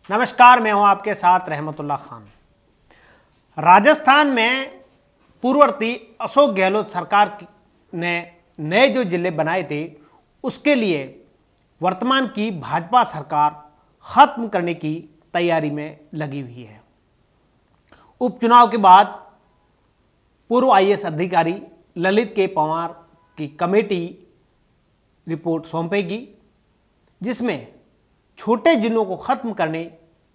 नमस्कार, मैं हूं आपके साथ रहमतुल्लाह खान। राजस्थान में पूर्ववर्ती अशोक गहलोत सरकार ने नए जो जिले बनाए थे उसके लिए वर्तमान की भाजपा सरकार खत्म करने की तैयारी में लगी हुई है। उपचुनाव के बाद पूर्व आईएएस अधिकारी ललित के पंवार की कमेटी रिपोर्ट सौंपेगी, जिसमें छोटे जिलों को खत्म करने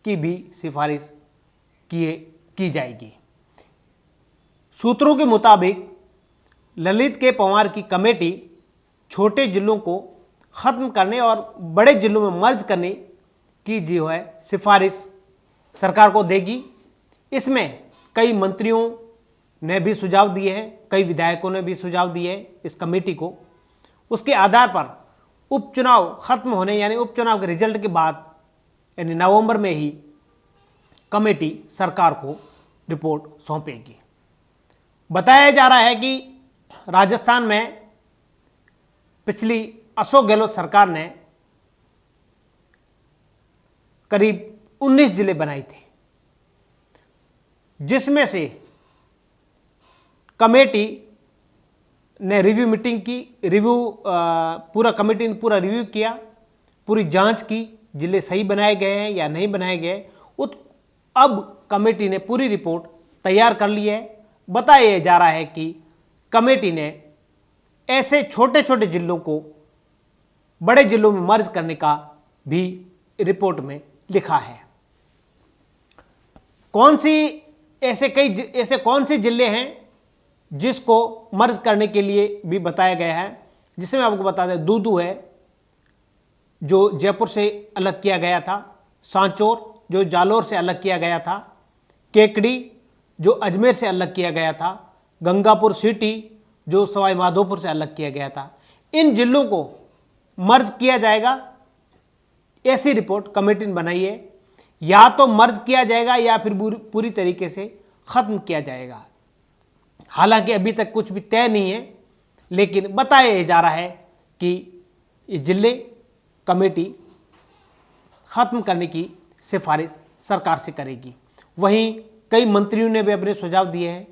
की भी सिफारिश की जाएगी। सूत्रों के मुताबिक ललित के पंवार की कमेटी छोटे जिलों को खत्म करने और बड़े जिलों में मर्ज करने की जो है सिफारिश सरकार को देगी। इसमें कई मंत्रियों ने भी सुझाव दिए हैं, कई विधायकों ने भी सुझाव दिए हैं इस कमेटी को। उसके आधार पर उपचुनाव खत्म होने यानी उपचुनाव के रिजल्ट के बाद यानी नवंबर में ही कमेटी सरकार को रिपोर्ट सौंपेगी। बताया जा रहा है कि राजस्थान में पिछली अशोक गहलोत सरकार ने करीब 19 जिले बनाए थे, जिसमें से कमेटी ने रिव्यू मीटिंग की, पूरा कमेटी ने पूरा रिव्यू किया, पूरी जांच की, जिले सही बनाए गए हैं या नहीं बनाए गए। अब कमेटी ने पूरी रिपोर्ट तैयार कर ली है। बताया जा रहा है कि कमेटी ने ऐसे छोटे छोटे जिलों को बड़े जिलों में मर्ज करने का भी रिपोर्ट में लिखा है। ऐसे कौन से जिले हैं जिसको मर्ज करने के लिए भी बताया गया है, जिसमें आपको बता दें दूदू है जो जयपुर से अलग किया गया था, सांचौर जो जालोर से अलग किया गया था, केकड़ी जो अजमेर से अलग किया गया था, गंगापुर सिटी जो सवाई माधोपुर से अलग किया गया था। इन जिलों को मर्ज किया जाएगा, ऐसी रिपोर्ट कमेटी ने बनाई है। या तो मर्ज किया जाएगा या फिर पूरी तरीके से खत्म किया जाएगा। हालांकि अभी तक कुछ भी तय नहीं है, लेकिन बताया जा रहा है कि ये जिले कमेटी खत्म करने की सिफारिश सरकार से करेगी। वहीं कई मंत्रियों ने भी अपने सुझाव दिए हैं।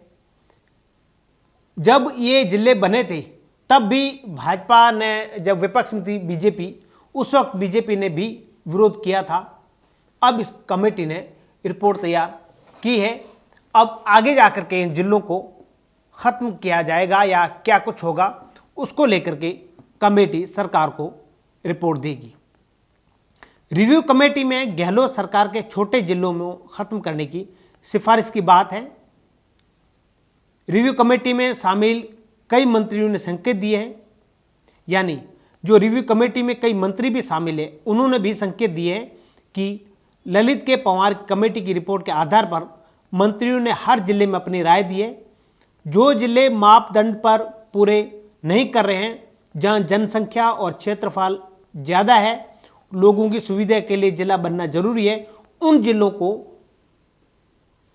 जब ये जिले बने थे तब भी भाजपा ने, जब विपक्ष में थी बीजेपी, उस वक्त बीजेपी ने भी विरोध किया था। अब इस कमेटी ने रिपोर्ट तैयार की है। अब आगे जाकर के इन जिलों को खत्म किया जाएगा या क्या कुछ होगा, उसको लेकर के कमेटी सरकार को रिपोर्ट देगी। रिव्यू कमेटी में गहलोत सरकार के छोटे जिलों में खत्म करने की सिफारिश की बात है। रिव्यू कमेटी में शामिल कई मंत्रियों ने संकेत दिए हैं, यानी जो रिव्यू कमेटी में कई मंत्री भी शामिल है, उन्होंने भी संकेत दिए हैं कि ललित के पंवार कमेटी की रिपोर्ट के आधार पर मंत्रियों ने हर जिले में अपनी राय दी है। जो जिले मापदंड पर पूरे नहीं कर रहे हैं, जहां जनसंख्या और क्षेत्रफल ज़्यादा है, लोगों की सुविधा के लिए जिला बनना जरूरी है, उन जिलों को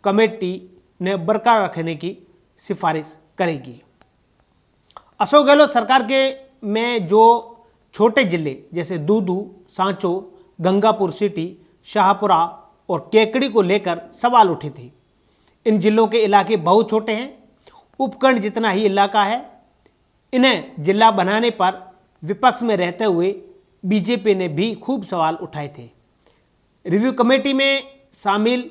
कमेटी ने बरकरार रखने की सिफारिश करेगी। अशोक गहलोत सरकार के में जो छोटे जिले जैसे दूदू, सांचौर, गंगापुर सिटी, शाहपुरा और केकड़ी को लेकर सवाल उठे थे। इन जिलों के इलाके बहुत छोटे हैं, उपखंड जितना ही इलाका है। इन्हें जिला बनाने पर विपक्ष में रहते हुए बीजेपी ने भी खूब सवाल उठाए थे। रिव्यू कमेटी में शामिल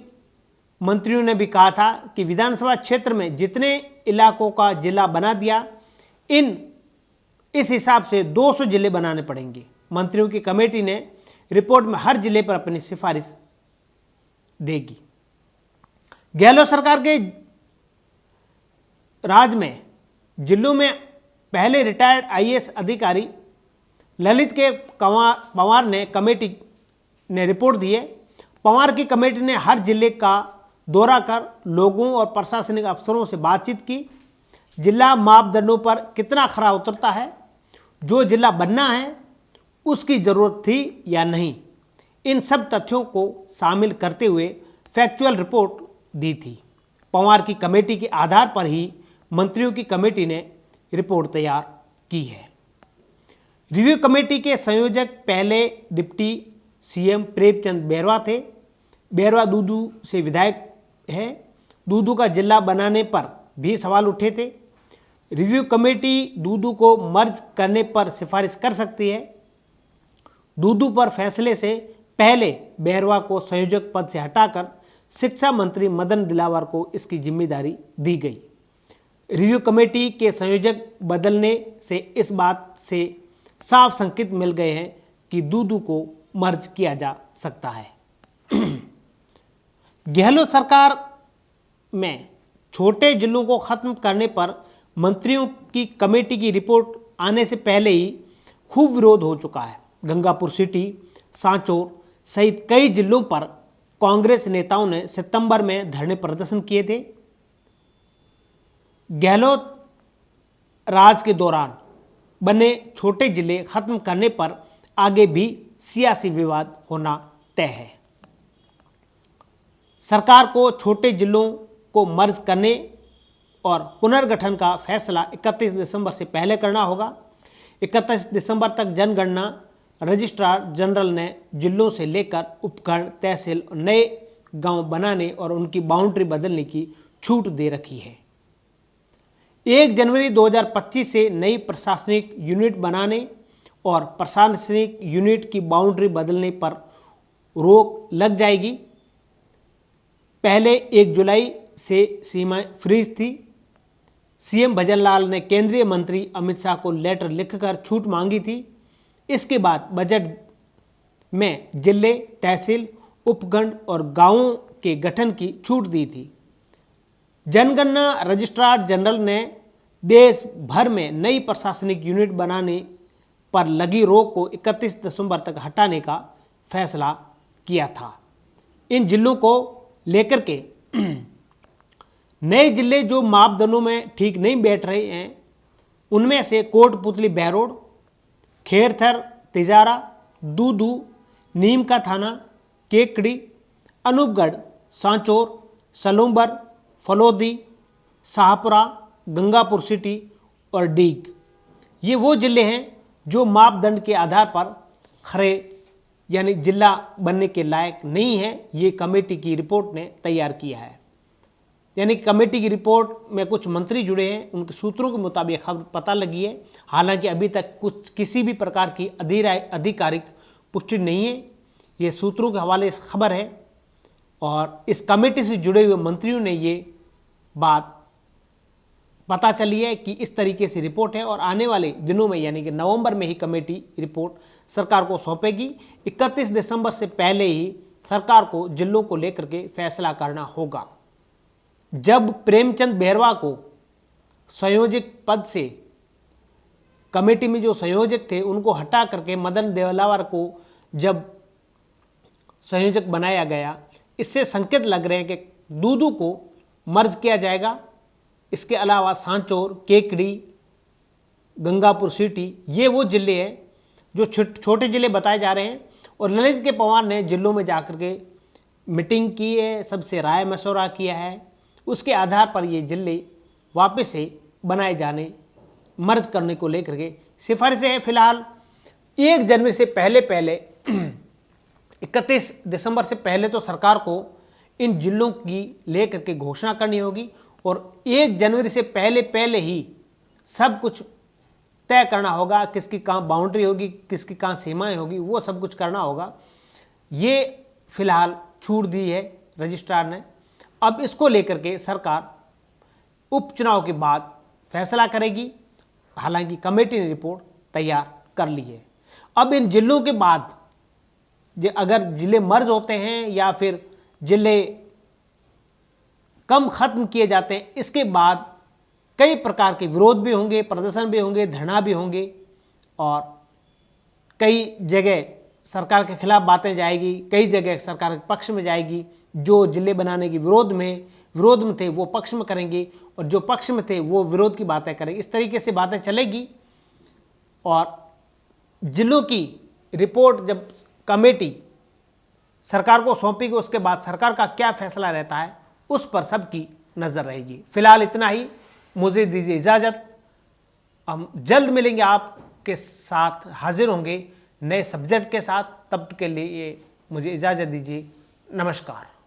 मंत्रियों ने भी कहा था कि विधानसभा क्षेत्र में जितने इलाकों का जिला बना दिया, इस हिसाब से 200 जिले बनाने पड़ेंगे। मंत्रियों की कमेटी ने रिपोर्ट में हर जिले पर अपनी सिफारिश देगी। गहलोत सरकार के राज में जिलों में पहले रिटायर्ड आईएएस अधिकारी ललित के पंवार ने कमेटी ने रिपोर्ट दी है। पंवार की कमेटी ने हर जिले का दौरा कर लोगों और प्रशासनिक अफसरों से बातचीत की। जिला मापदंडों पर कितना खरा उतरता है, जो जिला बनना है उसकी ज़रूरत थी या नहीं, इन सब तथ्यों को शामिल करते हुए फैक्चुअल रिपोर्ट दी थी। पंवार की कमेटी के आधार पर ही मंत्रियों की कमेटी ने रिपोर्ट तैयार की है। रिव्यू कमेटी के संयोजक पहले डिप्टी सीएम प्रेमचंद बैरवा थे। बैरवा दूदू से विधायक है। दूदू का जिला बनाने पर भी सवाल उठे थे। रिव्यू कमेटी दूदू को मर्ज करने पर सिफारिश कर सकती है। दूदू पर फैसले से पहले बैरवा को संयोजक पद से हटाकर शिक्षा मंत्री मदन दिलावर को इसकी जिम्मेदारी दी गई। रिव्यू कमेटी के संयोजक बदलने से इस बात से साफ संकेत मिल गए हैं कि दूदू को मर्ज किया जा सकता है। गहलोत सरकार में छोटे जिलों को खत्म करने पर मंत्रियों की कमेटी की रिपोर्ट आने से पहले ही खूब विरोध हो चुका है। गंगापुर सिटी, सांचौर सहित कई जिलों पर कांग्रेस नेताओं ने सितंबर में धरने प्रदर्शन किए थे। गहलोत राज के दौरान बने छोटे जिले खत्म करने पर आगे भी सियासी विवाद होना तय है। सरकार को छोटे जिलों को मर्ज करने और पुनर्गठन का फैसला 31 दिसंबर से पहले करना होगा। 31 दिसंबर तक जनगणना रजिस्ट्रार जनरल ने जिलों से लेकर उपखंड, तहसील और नए गांव बनाने और उनकी बाउंड्री बदलने की छूट दे रखी है। 1 जनवरी 2025 से नई प्रशासनिक यूनिट बनाने और प्रशासनिक यूनिट की बाउंड्री बदलने पर रोक लग जाएगी। पहले 1 जुलाई से सीमाएं फ्रीज थी। सीएम भजनलाल ने केंद्रीय मंत्री अमित शाह को लेटर लिखकर छूट मांगी थी। इसके बाद बजट में जिले, तहसील, उपखंड और गांवों के गठन की छूट दी थी। जनगणना रजिस्ट्रार जनरल ने देश भर में नई प्रशासनिक यूनिट बनाने पर लगी रोक को 31 दिसंबर तक हटाने का फैसला किया था। इन जिलों को लेकर के नए जिले जो मापदंडों में ठीक नहीं बैठ रहे हैं, उनमें से कोटपुतली, बहरोड, खेरथर, तिजारा, दूदू, नीम का थाना, केकड़ी, अनूपगढ़, सांचौर, सलूम्बर, फलोदी, शाहपुरा, गंगापुर सिटी और डीग, ये वो जिले हैं जो मापदंड के आधार पर खरे यानी जिला बनने के लायक नहीं है। ये कमेटी की रिपोर्ट ने तैयार किया है। यानी कमेटी की रिपोर्ट में कुछ मंत्री जुड़े हैं, उनके सूत्रों के मुताबिक खबर पता लगी है। हालांकि अभी तक किसी भी प्रकार की आधिकारिक पुष्टि नहीं है। ये सूत्रों के हवाले से खबर है और इस कमेटी से जुड़े हुए मंत्रियों ने ये बात पता चली है कि इस तरीके से रिपोर्ट है और आने वाले दिनों में यानी कि नवंबर में ही कमेटी रिपोर्ट सरकार को सौंपेगी। 31 दिसंबर से पहले ही सरकार को जिलों को लेकर के फैसला करना होगा। जब प्रेमचंद बैरवा को संयोजक पद से कमेटी में जो संयोजक थे उनको हटा करके मदन दिलावर को जब संयोजक बनाया गया, इससे संकेत लग रहे हैं कि दूदू को मर्ज किया जाएगा। इसके अलावा सांचौर, केकड़ी, गंगापुर सिटी, ये वो जिले हैं जो छोटे जिले बताए जा रहे हैं। और ललित के पवार ने जिलों में जाकर के मीटिंग की है, सबसे राय मशवरा किया है। उसके आधार पर ये जिले वापस से बनाए जाने, मर्ज करने को लेकर के सिफारिशें हैं। फिलहाल 1 जनवरी से पहले 31 दिसंबर से पहले तो सरकार को इन जिलों की लेकर के घोषणा करनी होगी और 1 जनवरी से पहले ही सब कुछ तय करना होगा। किसकी कहाँ बाउंड्री होगी, किसकी कहाँ सीमाएं होगी, वो सब कुछ करना होगा। ये फिलहाल छूट दी है रजिस्ट्रार ने। अब इसको लेकर के सरकार उपचुनाव के बाद फैसला करेगी। हालांकि कमेटी ने रिपोर्ट तैयार कर ली है। अब इन जिलों के बाद अगर जिले मर्ज होते हैं या फिर जिले कम खत्म किए जाते हैं, इसके बाद कई प्रकार के विरोध भी होंगे, प्रदर्शन भी होंगे, धरना भी होंगे और कई जगह सरकार के खिलाफ बातें जाएगी, कई जगह सरकार के पक्ष में जाएगी। जो जिले बनाने के विरोध में थे वो पक्ष में करेंगे और जो पक्ष में थे वो विरोध की बातें करेंगे। इस तरीके से बातें चलेगी और जिलों की रिपोर्ट जब कमेटी सरकार को सौंपेगी, उसके बाद सरकार का क्या फैसला रहता है उस पर सबकी नज़र रहेगी। फिलहाल इतना ही, मुझे दीजिए इजाज़त। हम जल्द मिलेंगे, आपके साथ हाजिर होंगे नए सब्जेक्ट के साथ। तब तक के लिए मुझे इजाज़त दीजिए। नमस्कार।